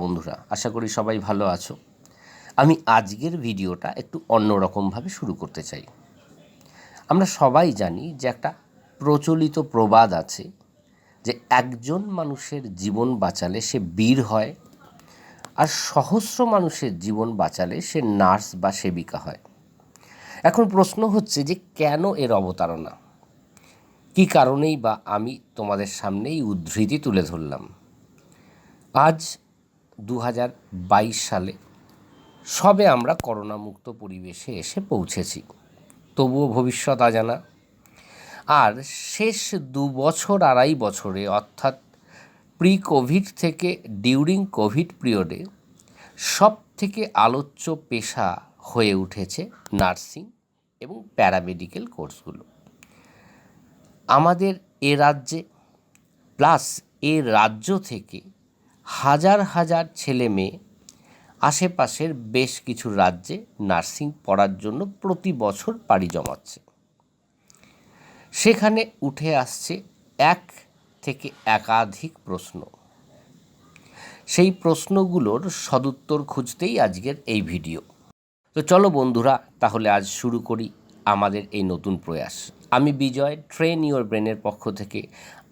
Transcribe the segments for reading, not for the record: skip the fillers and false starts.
বন্ধুরা, আশা করি সবাই ভালো আছো। আমি আজকের ভিডিওটা একটু অন্যরকমভাবে শুরু করতে চাই। আমরা সবাই জানি যে একটা প্রচলিত প্রবাদ আছে যে একজন মানুষের জীবন বাঁচালে সে বীর হয়, আর সহস্র মানুষের জীবন বাঁচালে সে নার্স বা সেবিকা হয়। এখন প্রশ্ন হচ্ছে যে কেন এর অবতারণা, কী কারণেই বা আমি তোমাদের সামনে এই উদ্ধৃতি তুলে ধরলাম। আজ 2022 সালে সবে আমরা করোনামুক্ত পরিবেশে এসে পৌঁছেছি, তবুও ভবিষ্যৎ অজানা। আর শেষ 2-2.5 বছরে, অর্থাৎ প্রি কোভিড থেকে ডিউরিং কোভিড পিরিয়ডে সব থেকে আলোচ্য পেশা হয়ে উঠেছে নার্সিং এবং প্যারামেডিক্যাল কোর্সগুলো আমাদের এ রাজ্যে, প্লাস এ রাজ্য থেকে হাজার হাজার ছেলে মেয়ে আশেপাশের বেশ কিছু রাজ্যে নার্সিং পড়ার জন্য প্রতি বছর পাড়ি জমাচ্ছে। সেখানে উঠে আসছে এক থেকে একাধিক প্রশ্ন। সেই প্রশ্নগুলোর সদুত্তর খুঁজতেই আজকের এই ভিডিও। তো চলো বন্ধুরা, তাহলে আজ শুরু করি আমাদের এই নতুন প্রয়াস। আমি বিজয়, ট্রেন ইওর ব্রেনের পক্ষ থেকে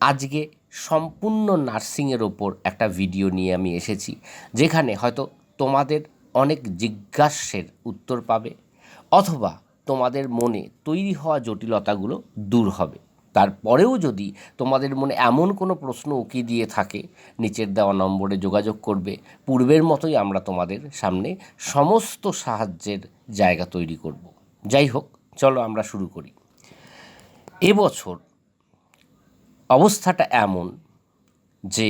আজকে সম্পূর্ণ নার্সিংয়ের ওপর একটা ভিডিও নিয়ে আমি এসেছি, যেখানে হয়তো তোমাদের অনেক জিজ্ঞাসার উত্তর পাবে, অথবা তোমাদের মনে তৈরি হওয়া জটিলতাগুলো দূর হবে। তারপরেও যদি তোমাদের মনে এমন কোনো প্রশ্ন উকি দিয়ে থাকে, নিচের দেওয়া নম্বরে যোগাযোগ করবে। পূর্বের মতোই আমরা তোমাদের সামনে সমস্ত সাহায্যের জায়গা তৈরি করব। যাই হোক, চলো আমরা শুরু করি। এবছর অবস্থাটা এমন যে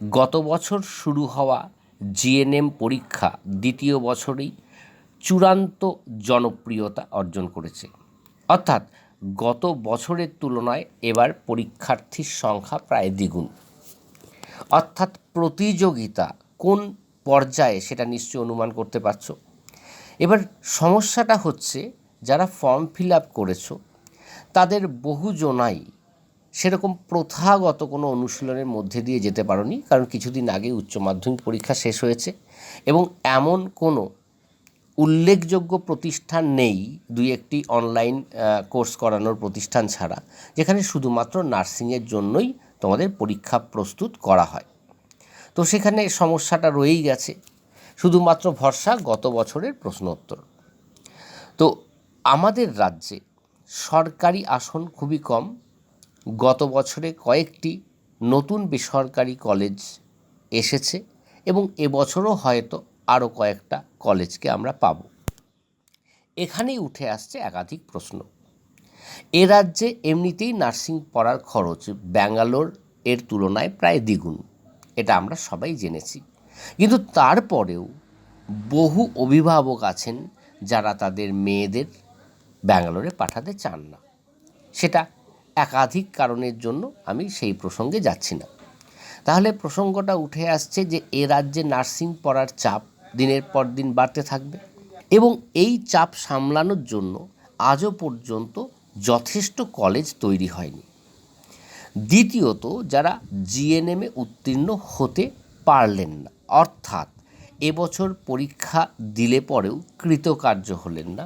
গত বছর শুরু হওয়া জিএনএম পরীক্ষা দ্বিতীয় বছরেই চূড়ান্ত জনপ্রিয়তা অর্জন করেছে। অর্থাৎ গত বছরের তুলনায় এবার পরীক্ষার্থীর সংখ্যা প্রায় দ্বিগুণ। অর্থাৎ প্রতিযোগিতা কোন পর্যায়ে সেটা নিশ্চয়ই অনুমান করতে পারছো। এবার সমস্যাটা হচ্ছে, যারা ফর্ম ফিল আপ করেছো তাদের বহুজনাই সেরকম প্রথাগত কোনো অনুশীলনের মধ্যে দিয়ে যেতে পারোনি, কারণ কিছুদিন আগে উচ্চ মাধ্যমিক পরীক্ষা শেষ হয়েছে এবং এমন কোনো উল্লেখযোগ্য প্রতিষ্ঠান নেই, দুই একটি অনলাইন কোর্স করানোর প্রতিষ্ঠান ছাড়া, যেখানে শুধুমাত্র নার্সিংয়ের জন্যই তোমাদের পরীক্ষা প্রস্তুত করা হয়। তো সেখানে সমস্যাটা রয়েই গেছে, শুধুমাত্র ভরসা গত বছরের প্রশ্নোত্তর। তো আমাদের রাজ্যে সরকারি আসন খুবই কম। গত বছরে কয়েকটি নতুন বেসরকারি কলেজ এসেছে এবং এবছরও হয়তো আরও কয়েকটা কলেজকে আমরা পাব। এখানেই উঠে আসছে একাধিক প্রশ্ন। এ রাজ্যে এমনিতেই নার্সিং পড়ার খরচ ব্যাঙ্গালোর এর তুলনায় প্রায় দ্বিগুণ, এটা আমরা সবাই জেনেছি। কিন্তু তারপরেও বহু অভিভাবক আছেন যারা তাদের মেয়েদের ব্যাঙ্গালোরে পাঠাতে চান না। সেটা একাধিক কারণের জন্য, আমি সেই প্রসঙ্গে যাচ্ছি না। তাহলে প্রসঙ্গটা উঠে আসছে যে এ রাজ্যে নার্সিং পড়ার চাপ দিনের পর দিন বাড়তে থাকবে এবং এই চাপ সামলানোর জন্য আজও পর্যন্ত যথেষ্ট কলেজ তৈরি হয়নি। দ্বিতীয়ত, যারা জিএনএমে উত্তীর্ণ হতে পারলেন না, অর্থাৎ এবছর পরীক্ষা দিলে পরেও কৃতকার্য হলেন না,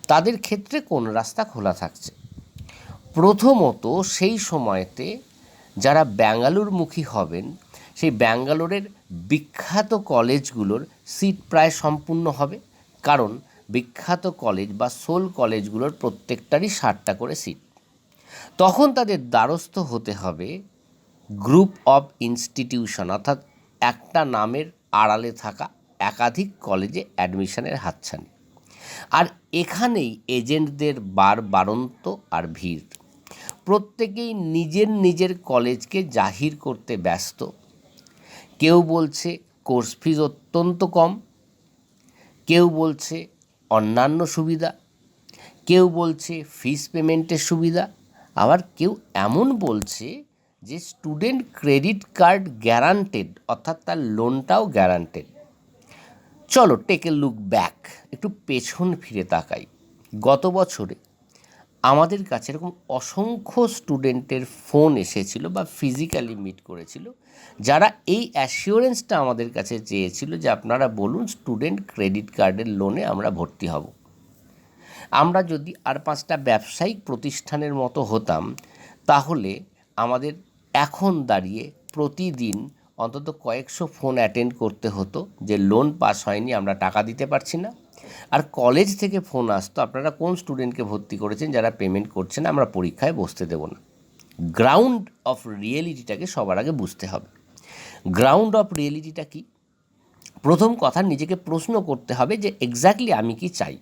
তাদের ক্ষেত্রে কোন রাস্তা খোলা থাকছে? প্রথমত, সেই সময়তে যারা ব্যাঙ্গালোরমুখী হবেন, সেই ব্যাঙ্গালোরের বিখ্যাত কলেজগুলোর সিট প্রায় সম্পূর্ণ হবে, কারণ বিখ্যাত কলেজ বা সোল কলেজগুলোর প্রত্যেকটারই 60টা করে সিট। তখন তাদের দ্বারস্থ হতে হবে গ্রুপ অফ ইনস্টিটিউশন, অর্থাৎ একটা নামের আড়ালে থাকা একাধিক কলেজে অ্যাডমিশনের হাতছানি। আর এখানেই এজেন্টদের বাড়ন্ত আর ভিড়। প্রত্যেকেই নিজের নিজের কলেজকে জাহির করতে ব্যস্ত। কেউ বলছে কোর্স ফিজ অত্যন্ত কম, কেউ বলছে অন্যান্য সুবিধা, কেউ বলছে ফিস পেমেন্টের সুবিধা, আবার কেউ এমন বলছে যে স্টুডেন্ট ক্রেডিট কার্ড গ্যারান্টেড, অর্থাৎ তার লোনটাও গ্যারান্টেড। চলো টেক এ লুক ব্যাক, একটু পেছন ফিরে তাকাই। গত বছরে আমাদের কাছে এরকম অসংখ্য স্টুডেন্টের ফোন এসেছিল বা ফিজিক্যালি মিট করেছিল, যারা এই অ্যাসিওরেন্সটা আমাদের কাছে চেয়েছিল যে আপনারা বলুন স্টুডেন্ট ক্রেডিট কার্ডের লোনে আমরা ভর্তি হব। আমরা যদি আর 5টা ব্যবসায়িক প্রতিষ্ঠানের মতো হতাম, তাহলে আমাদের এখন দাঁড়িয়ে প্রতিদিন অন্তত কয়েকশো ফোন অ্যাটেন্ড করতে হতো যে লোন পাস হয়নি, আমরা টাকা দিতে পারছি না। আর কলেজ থেকে ফোন আসতো, আপনারা কোন স্টুডেন্টকে ভর্তি করেছেন, যারা পেমেন্ট করছে না আমরা পরীক্ষায় বসতে দেব না। গ্রাউন্ড অফ রিয়েলিটিটাকে সবার আগে বুঝতে হবে। গ্রাউন্ড অফ রিয়েলিটিটা কি? প্রথম কথা, নিজেকে প্রশ্ন করতে হবে যে এক্স্যাক্টলি আমি কি চাই।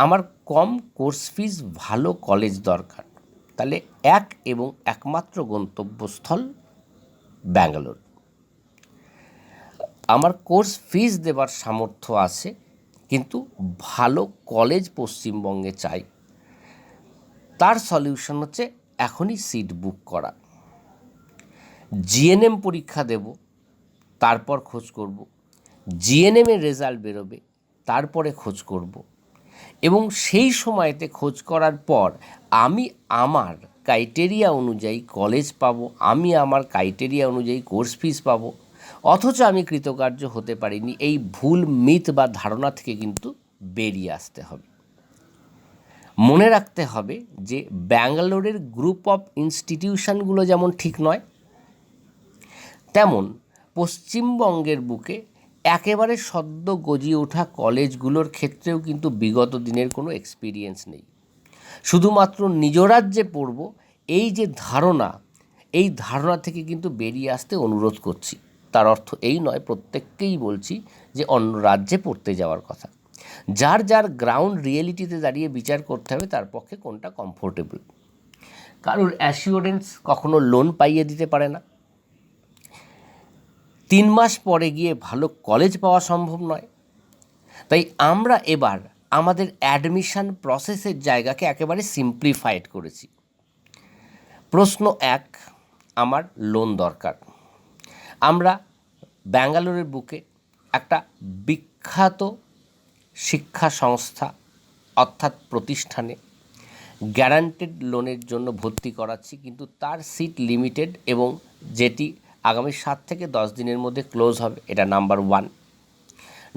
আমার কম কোর্স ফিস, ভালো কলেজ দরকার, তাহলে এক এবং একমাত্র গন্তব্যস্থল ব্যাঙ্গালোর। আমার কোর্স ফিস দেবার সামর্থ্য আছে, কিন্তু ভালো কলেজ পশ্চিমবঙ্গে চাই। তার সলিউশন হচ্ছে এখনই সিট বুক করা। জিএনএম পরীক্ষা দেব, তারপর খোঁজ করব। জিএনএমের রেজাল্ট বেরোবে, তারপরে খোঁজ করব। এবং সেই সময়তে খোঁজ করার পর আমি আমার ক্রাইটেরিয়া অনুযায়ী কলেজ পাবো, আমি আমার ক্রাইটেরিয়া অনুযায়ী কোর্স ফিস পাবো, অথচ আমি কৃতকার্য হতে পারিনি। এই ভুল মিথ বা ধারণা থেকে কিন্তু বেরিয়ে আসতে হবে। মনে রাখতে হবে যে ব্যাঙ্গালোরের গ্রুপ অফ ইনস্টিটিউশনগুলো যেমন ঠিক নয়, তেমন পশ্চিমবঙ্গের বুকে একেবারে সদ্য গজিয়ে ওঠা কলেজগুলোর ক্ষেত্রেও কিন্তু বিগত দিনের কোনো এক্সপিরিয়েন্স নেই। শুধুমাত্র নিজ রাজ্যে পড়ব, এই যে ধারণা, এই ধারণা থেকে কিন্তু বেরিয়ে আসতে অনুরোধ করছি। তার অর্থ এই নয় প্রত্যেককেই বলছি যে অন্য রাজ্যে পড়তে যাওয়ার কথা। যার যার গ্রাউন্ড রিয়েলিটিতে দাঁড়িয়ে বিচার করতে হবে তার পক্ষে কোনটা কমফোর্টেবল। কারোর অ্যাসিওরেন্স কখনো লোন পাইয়ে দিতে পারে না। 3 মাস পরে গিয়ে ভালো কলেজ পাওয়া সম্ভব নয়। তাই আমরা এবার আমাদের অ্যাডমিশন প্রসেসের জায়গাকে একেবারে সিম্পলিফাইড করেছি। প্রশ্ন 1, আমার লোন দরকার। আমরা ব্যাঙ্গালোরের বুকে একটা বিখ্যাত শিক্ষা সংস্থা অর্থাৎ প্রতিষ্ঠানে গ্যারান্টেড লোনের জন্য ভর্তি করাচ্ছি, কিন্তু তার সিট লিমিটেড এবং যেটি আগামী 7 থেকে 10 দিনের মধ্যে ক্লোজ হবে। এটা নাম্বার 1।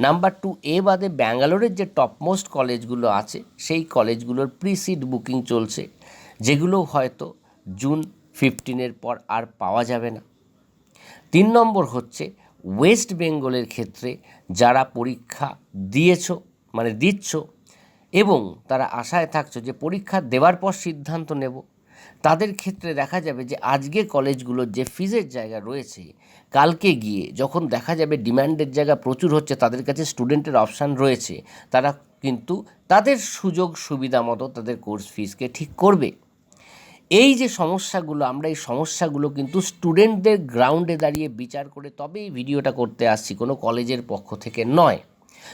নাম্বার 2, এ বাদে ব্যাঙ্গালোরের যে টপমোস্ট কলেজগুলো আছে সেই কলেজগুলোর প্রি সিট বুকিং চলছে, যেগুলো হয়তো জুন 15-এর পর আর পাওয়া যাবে না। 3 নম্বর হচ্ছে ওয়েস্ট বেঙ্গলের ক্ষেত্রে যারা পরীক্ষা দিচ্ছ এবং তারা আশায় থাকছো যে পরীক্ষা দেওয়ার পর সিদ্ধান্ত নেব, তাদের ক্ষেত্রে দেখা যাবে যে আজকে কলেজগুলোর যে ফিজের জায়গা রয়েছে, কালকে গিয়ে যখন দেখা যাবে ডিম্যান্ডের জায়গা প্রচুর হচ্ছে, তাদের কাছে স্টুডেন্টের অপশান রয়েছে, তারা কিন্তু তাদের সুযোগ সুবিধা মতো তাদের কোর্স ফিসকে ঠিক করবে। এই যে সমস্যাগুলো, আমরা এই সমস্যাগুলো কিন্তু স্টুডেন্টদের গ্রাউন্ডে দাঁড়িয়ে বিচার করে তবে এই ভিডিওটা করতে আসছি, কোনো কলেজের পক্ষ থেকে নয়।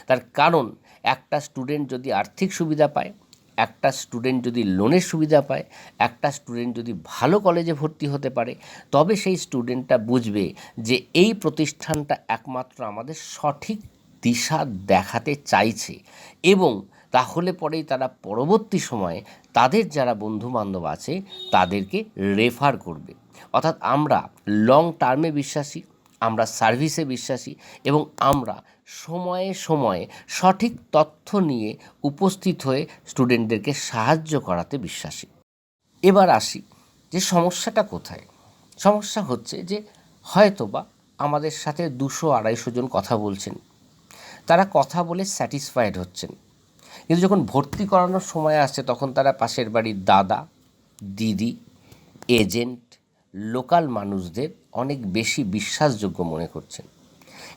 তার কারণ একটা স্টুডেন্ট যদি আর্থিক সুবিধা পায়, একটা স্টুডেন্ট যদি লোনের সুবিধা পায়, একটা স্টুডেন্ট যদি ভালো কলেজে ভর্তি হতে পারে, তবে সেই স্টুডেন্টটা বুঝবে যে এই প্রতিষ্ঠানটা একমাত্র আমাদের সঠিক দিশা দেখাতে চাইছে, এবং তাহলে পরেই তারা পরবর্তী সময়ে তাদের যারা বন্ধুবান্ধব আছে তাদেরকে রেফার করবে। অর্থাৎ আমরা লং টার্মে বিশ্বাসী, আমরা সার্ভিসে বিশ্বাসী, এবং আমরা সময়ে সময়ে সঠিক তথ্য নিয়ে উপস্থিত হয়ে স্টুডেন্টদেরকে সাহায্য করাতে বিশ্বাসী। এবার আসি যে সমস্যাটা কোথায়। সমস্যা হচ্ছে যে হয়তোবা আমাদের সাথে 200-250 জন কথা বলছেন, তারা কথা বলে স্যাটিসফাইড হচ্ছেন, কিন্তু যখন ভর্তি করানোর সময় আসছে তখন তারা পাশের বাড়ির দাদা, দিদি, এজেন্ট, লোকাল মানুষদের অনেক বেশি বিশ্বাসযোগ্য মনে করছেন।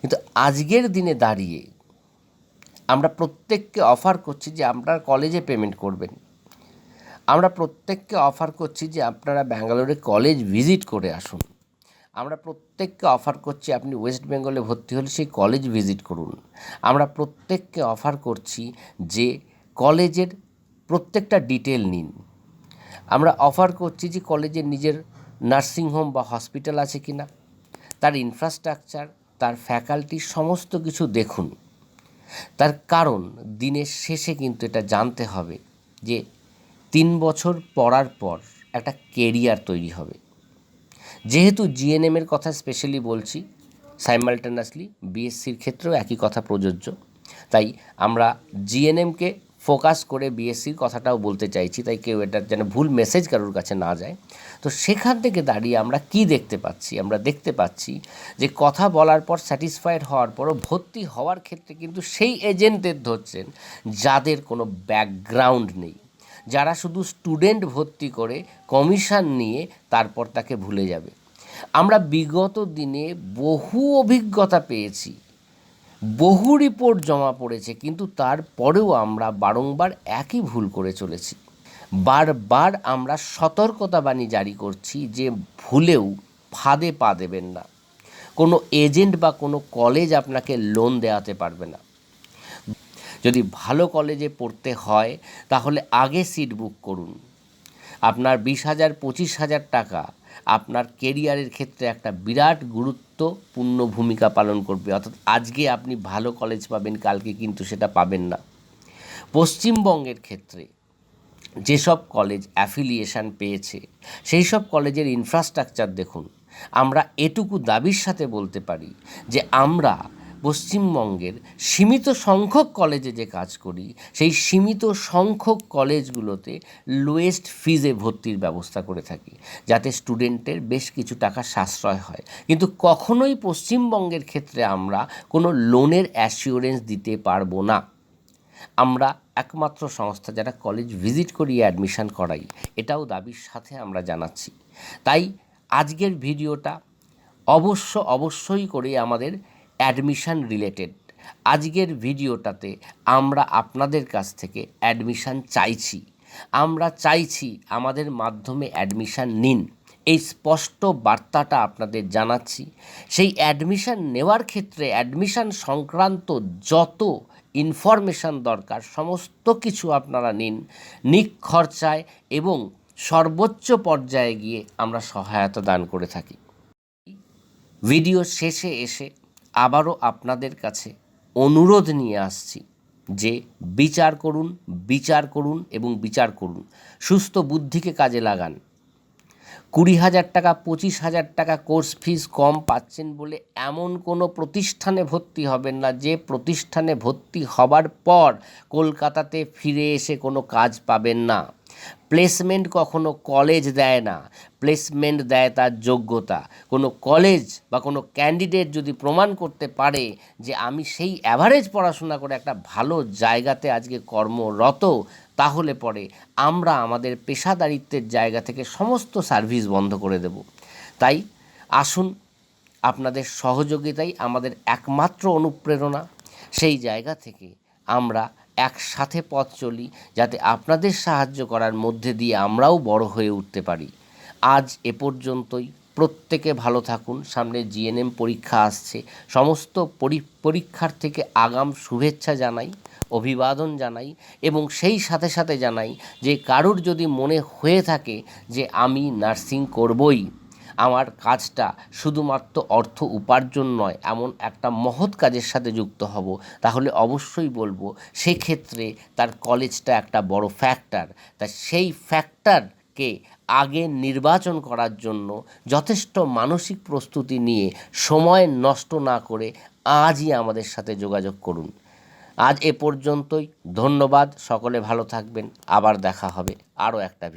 কিন্তু আজকের দিনে দাঁড়িয়ে আমরা প্রত্যেককে অফার করছি যে আপনারা কলেজে পেমেন্ট করবেন, আমরা প্রত্যেককে অফার করছি যে আপনারা ব্যাঙ্গালোরে কলেজ ভিজিট করে আসুন, আমরা প্রত্যেককে অফার করছি আপনি ওয়েস্ট বেঙ্গলে ভর্তি হলে সেই কলেজ ভিজিট করুন, আমরা প্রত্যেককে অফার করছি যে কলেজের প্রত্যেকটা ডিটেল নিন, আমরা অফার করছি যে কলেজের নিজের নার্সিংহোম বা হসপিটাল আছে কি না, তার ইনফ্রাস্ট্রাকচার, তার ফ্যাকাল্টি সমস্ত কিছু দেখুন। তার কারণ দিনের শেষে কিন্তু এটা জানতে হবে যে 3 বছর পড়ার পর একটা কেরিয়ার তৈরি হবে। যেহেতু জিএনএমের কথা স্পেশালি বলছি, সাইমালটেনাসলি বিএসসির ক্ষেত্রেও একই কথা প্রযোজ্য, তাই আমরা জিএনএমকে ফোকাস করে বিএসসির কথাটাও বলতে চাইছি, তাই কেউ এটার যেন ভুল মেসেজ কারোর কাছে না যায়। তো সেখান থেকে দাঁড়িয়ে আমরা কি দেখতে পাচ্ছি? আমরা দেখতে পাচ্ছি যে কথা বলার পর স্যাটিসফাইড হওয়ার পরও ভর্তি হওয়ার ক্ষেত্রে কিন্তু সেই এজেন্টদের ধরছেন যাদের কোনো ব্যাকগ্রাউন্ড নেই, যারা শুধু স্টুডেন্ট ভর্তি করে কমিশন নিয়ে তারপর তাকে ভুলে যাবে। আমরা বিগত দিনে বহু অভিজ্ঞতা পেয়েছি, বহু রিপোর্ট জমা পড়েছে, কিন্তু তারপরেও আমরা বারংবার একই ভুল করে চলেছি। বারবার আমরা সতর্কতাবাণী জারি করছি যে ভুলেও ফাঁদে পা দেবেন না। কোনো এজেন্ট বা কোনো কলেজ আপনাকে লোন দেওয়াতে পারবে না। যদি ভালো কলেজে পড়তে হয় তাহলে আগে সিট বুক করুন। আপনার 20,000 25,000 টাকা আপনার কেরিয়ারের ক্ষেত্রে একটা বিরাট গুরুত্বপূর্ণ ভূমিকা পালন করবে। অর্থাৎ আজকে আপনি ভালো কলেজ পাবেন, কালকে কিন্তু সেটা পাবেন না। পশ্চিমবঙ্গের ক্ষেত্রে যেসব কলেজ অ্যাফিলিয়েশন পেয়েছে সেই সব কলেজের ইনফ্রাস্ট্রাকচার দেখুন। আমরা এটুকু দাবির সাথে বলতে পারি যে আমরা পশ্চিমবঙ্গের সীমিত সংখ্যক কলেজে যে কাজ করি, সেই সীমিত সংখ্যক কলেজগুলোতে লোয়েস্ট ফিজে ভর্তির ব্যবস্থা করে থাকি, যাতে স্টুডেন্টের বেশ কিছু টাকা সাশ্রয় হয়। কিন্তু কখনোই পশ্চিমবঙ্গের ক্ষেত্রে আমরা কোনো লোনের অ্যাসিওরেন্স দিতে পারবো না। আমরা একমাত্র সংস্থা যারা কলেজ ভিজিট করিয়ে অ্যাডমিশন করাই, এটাও দাবির সাথে আমরা জানাচ্ছি। তাই আজকের ভিডিওটা অবশ্যই করে আমাদের অ্যাডমিশন রিলেটেড। আজকের ভিডিওটাতে আমরা আপনাদের কাছ থেকে অ্যাডমিশন চাইছি, আমরা চাইছি আমাদের মাধ্যমে অ্যাডমিশন নিন, এই স্পষ্ট বার্তাটা আপনাদের জানাচ্ছি। সেই অ্যাডমিশন নেওয়ার ক্ষেত্রে অ্যাডমিশন সংক্রান্ত যত ইনফরমেশান দরকার সমস্ত কিছু আপনারা নিন নিখরচায়, এবং সর্বোচ্চ পর্যায়ে গিয়ে আমরা সহায়তা দান করে থাকি। ভিডিও শেষে এসে আবারও আপনাদের কাছে অনুরোধ নিয়ে আসছি যে বিচার করুন এবং বিচার করুন। সুস্থ বুদ্ধিকে কাজে লাগান। 20,000 টাকা 25,000 টাকা কোর্স ফিস কম পাচ্ছেন বলে এমন কোনো প্রতিষ্ঠানে ভর্তি হবেন না যে প্রতিষ্ঠানে ভর্তি হবার পর কলকাতাতে ফিরে এসে কোনো কাজ পাবেন না। প্লেসমেন্ট কখনো কলেজ দেয় না, প্লেসমেন্ট দেয় তার যোগ্যতা। কোনো কলেজ বা কোনো ক্যান্ডিডেট যদি প্রমাণ করতে পারে যে আমি সেই অ্যাভারেজ পড়াশোনা করে একটা ভালো জায়গাতে আজকে কর্মরত, তাহলে পরে আমরা আমাদের পেশাদারিত্বের জায়গা থেকে সমস্ত সার্ভিস বন্ধ করে দেব। তাই আসুন, আপনাদের সহযোগিতাই আমাদের একমাত্র অনুপ্রেরণা। সেই জায়গা থেকে আমরা একসাথে পথ চলি, যাতে আপনাদের সাহায্য করার মধ্যে দিয়ে আমরাও বড় হয়ে উঠতে পারি। আজ এ পর্যন্তই। প্রত্যেকে ভালো থাকুন। সামনে জিএনএম পরীক্ষা আসছে, সমস্ত পরীক্ষার থেকে আগাম শুভেচ্ছা জানাই, অভিবাদন জানাই, এবং সেই সাথে সাথে জানাই যে কারুর যদি মনে হয়ে থাকে যে আমি নার্সিং করবই, আমার কাজটা শুধুমাত্র অর্থ উপার্জন নয়, এমন একটা মহৎ কাজের সাথে যুক্ত হব, তাহলে অবশ্যই বলবো সেক্ষেত্রে তার কলেজটা একটা বড় ফ্যাক্টর। তা সেই ফ্যাক্টরকে আগে নির্বাচন করার জন্য যথেষ্ট মানসিক প্রস্তুতি নিয়ে সময় নষ্ট না করে আজই আমাদের সাথে যোগাযোগ করুন। আজ এ পর্যন্তই। ধন্যবাদ। সকলে ভালো থাকবেন। আবার দেখা হবে আরও একটা